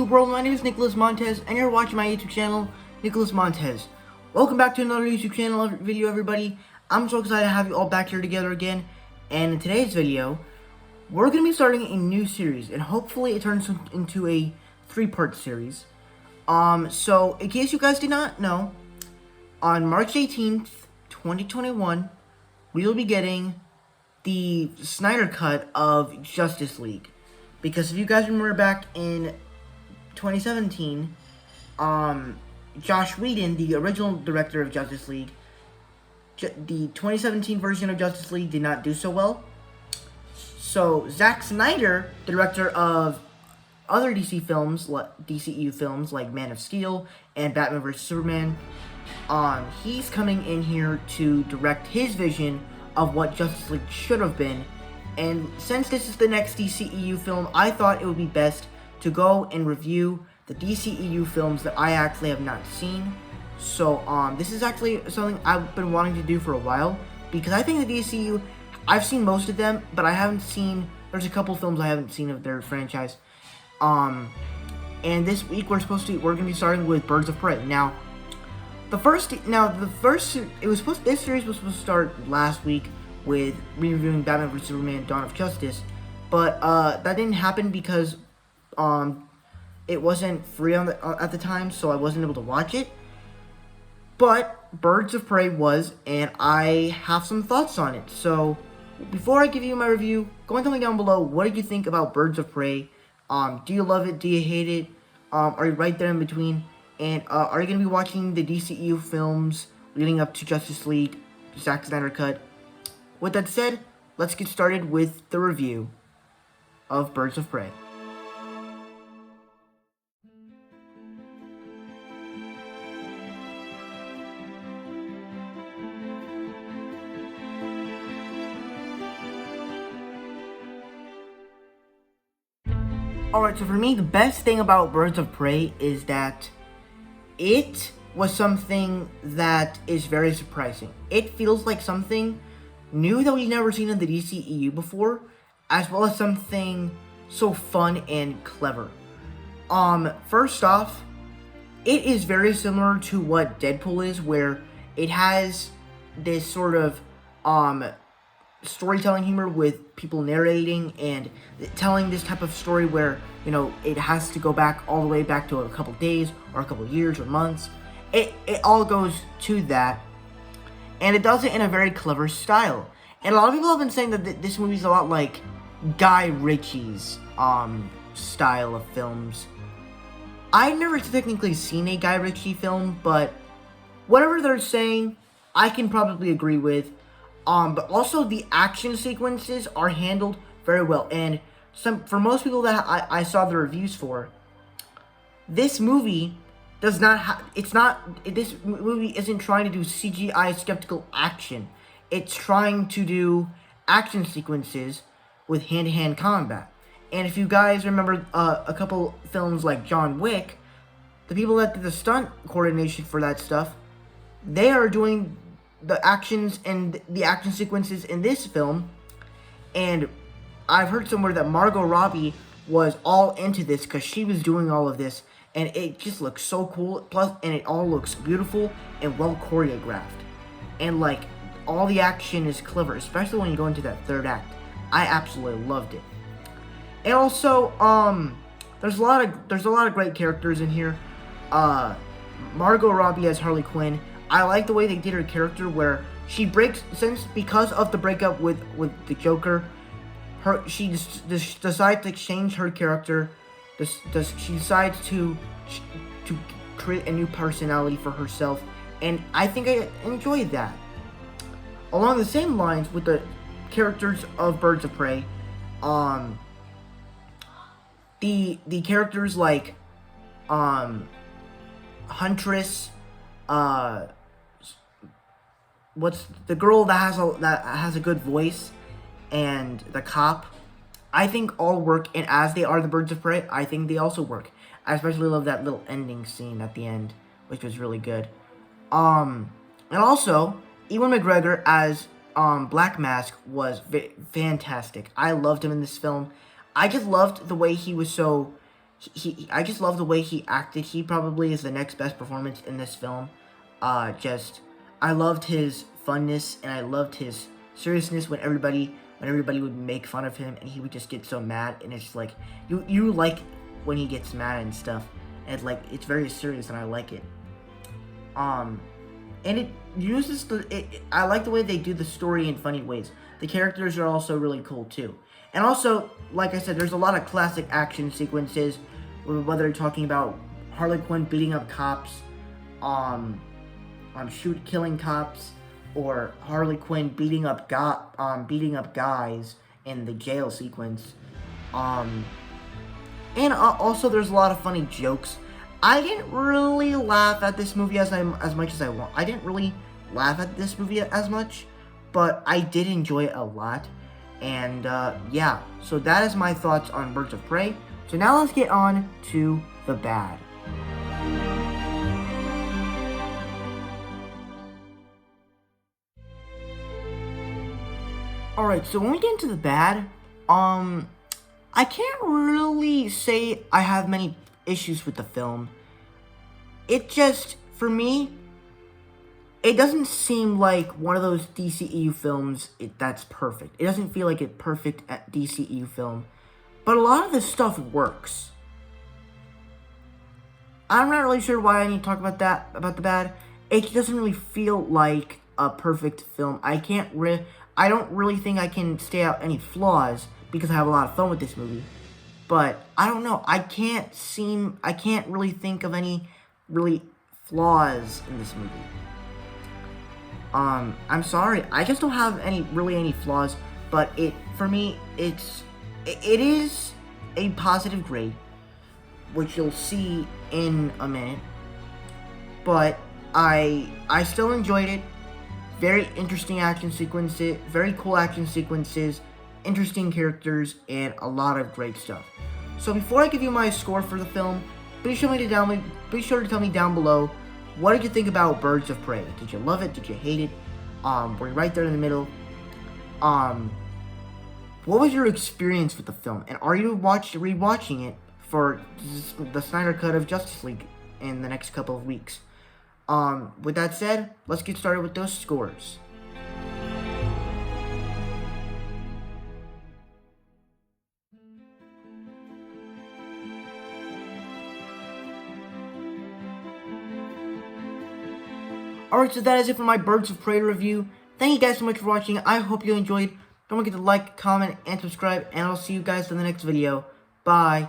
world, my name is Nicholas Montez, and you're watching my YouTube channel, Nicholas Montez. Welcome back to another YouTube channel video, everybody. I'm so excited to have you all back here together again, and in today's video, we're going to be starting a new series, and hopefully it turns into a 3-part series. So, in case you guys did not know, on March 18th, 2021, we will be getting the Snyder cut of Justice League. Because if you guys remember back in 2017, Joss Whedon, the original director of Justice League, the 2017 version of Justice League did not do so well. So Zack Snyder, the director of other DCEU films like Man of Steel and Batman vs Superman, he's coming in here to direct his vision of what Justice League should have been. And since this is the next DCEU film, I thought it would be best to go and review the DCEU films that I actually have not seen. So, this is actually something I've been wanting to do for a while, because I think the DCEU, I've seen most of them, but I haven't seen, there's a couple films I haven't seen of their franchise. And this week we're gonna be starting with Birds of Prey. This series was supposed to start last week with reviewing Batman vs Superman: Dawn of Justice, but that didn't happen because it wasn't free at the time, so I wasn't able to watch it. But Birds of Prey was, and I have some thoughts on it. So before I give you my review, go and tell me down below, what did you think about Birds of Prey? Do you love it? Do you hate it? Are you right there in between? And are you going to be watching the DCEU films leading up to Justice League, Zack Snyder cut? With that said, let's get started with the review of Birds of Prey. Alright, so for me, the best thing about Birds of Prey is that it was something that is very surprising. It feels like something new that we've never seen in the DCEU before, as well as something so fun and clever. First off, it is very similar to what Deadpool is, where it has this sort of storytelling humor with people narrating and telling this type of story where, you know, it has to go back all the way back to a couple days or a couple years or months. It all goes to that, and it does it in a very clever style. And a lot of people have been saying that this movie's a lot like Guy Ritchie's style of films. I've never technically seen a Guy Ritchie film, but whatever they're saying, I can probably agree with. But also the action sequences are handled very well, and for most people that I saw the reviews for, this movie does not have, this movie isn't trying to do CGI skeptical action. It's trying to do action sequences with hand-to-hand combat. And if you guys remember a couple films like John Wick, the people that did the stunt coordination for that stuff, they are doing the actions and the action sequences in this film. And I've heard somewhere that Margot Robbie was all into this because she was doing all of this, and it just looks so cool. Plus, and it all looks beautiful and well choreographed, and like all the action is clever, especially when you go into that third act. I absolutely loved it. And also, there's a lot of great characters in here. Margot Robbie as Harley Quinn. I like the way they did her character, where she because of the breakup with the Joker, she decides to change her character. She decides to create a new personality for herself, and I think I enjoyed that. Along the same lines with the characters of Birds of Prey, the characters like Huntress, what's the girl that has a good voice, and the cop, I think all work, and as they are the Birds of Prey, I think they also work. I especially love that little ending scene at the end, which was really good. And also, Ewan McGregor as Black Mask was fantastic. I loved him in this film. I just loved the way he was so I just love the way he acted. He probably is the next best performance in this film. I loved his funness, and I loved his seriousness when everybody would make fun of him, and he would just get so mad, and it's like, you like when he gets mad and stuff, and it's very serious, and I like it. And it uses I like the way they do the story in funny ways. The characters are also really cool too. And also, like I said, there's a lot of classic action sequences, whether you're talking about Harley Quinn beating up cops, killing cops, or Harley Quinn beating up guys in the jail sequence. And also there's a lot of funny jokes. I didn't really laugh at this movie as much as I want. I didn't really laugh at this movie as much, but I did enjoy it a lot. And yeah, so that is my thoughts on Birds of Prey. So now let's get on to the bad. Alright, so when we get into the bad, I can't really say I have many issues with the film. It just, for me, it doesn't seem like one of those DCEU films that's perfect. It doesn't feel like a perfect DCEU film. But a lot of this stuff works. I'm not really sure why I need to talk about the bad. It doesn't really feel like a perfect film. I don't really think I can stay out any flaws because I have a lot of fun with this movie. But I don't know. I can't really think of any really flaws in this movie. I'm sorry. I just don't have any flaws, but for me it is a positive grade, which you'll see in a minute. But I still enjoyed it. Very interesting action sequences, very cool action sequences, interesting characters, and a lot of great stuff. So before I give you my score for the film, be sure to tell me down below, what did you think about Birds of Prey? Did you love it? Did you hate it? We're right there in the middle. What was your experience with the film? And are you rewatching it for the Snyder Cut of Justice League in the next couple of weeks? With that said, let's get started with those scores. Alright, so that is it for my Birds of Prey review. Thank you guys so much for watching. I hope you enjoyed. Don't forget to like, comment, and subscribe. And I'll see you guys in the next video. Bye.